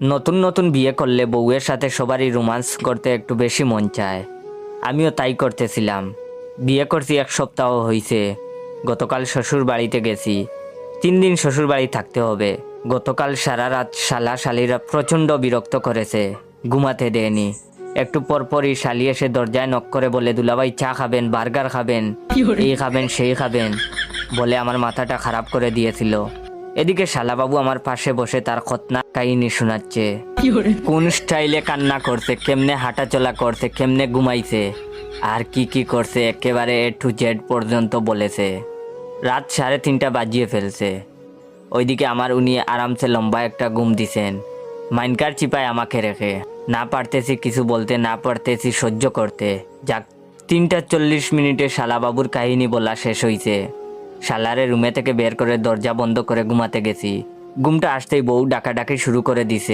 নতুন নতুন বিয়ে করলে বউয়ের সাথে সবারই রোমান্স করতে একটু বেশি মন চায়। আমিও তাই করতেছিলাম। বিয়ে করছি 1 সপ্তাহ হয়েছে। গতকাল শ্বশুর বাড়িতে গেছি। 3 দিন শ্বশুর বাড়ি থাকতে হবে। গতকাল সারা রাত শালা শালিরা প্রচণ্ড বিরক্ত করেছে, ঘুমাতে দেয়নি। একটু পরপরই শালি এসে দরজায় নক করে বলে, দুলাভাই চা খাবেন, বার্গার খাবেন, এই খাবেন সেই খাবেন, বলে আমার মাথাটা খারাপ করে দিয়েছিল। এদিকে শালাবাবু আমার পাশে বসে তার খতনা কাহিনী শোনাচ্ছে। কোন স্টাইলে কান্না করছে, কেমনে হাঁটাচলা করছে, কেমনে ঘুমাইছে, আর কি কি করছে একেবারে A to Z পর্যন্ত বলেছে। রাত 3:30 বাজিয়ে ফেলছে। ওইদিকে আমার উনি আরামসে লম্বা একটা ঘুম দিছেন, মাইনকার চিপায় আমাকে রেখে। না পারতেছি কিছু বলতে, না পারতেছি সহ্য করতে। যাক, 3:40 শালাবাবুর কাহিনী বলা শেষ হইছে। শালারে রুমে থেকে বের করে দরজা বন্ধ করে ঘুমাতে গেছি। ঘুমটা আসতেই বউ ডাকাডাকি শুরু করে দিছে।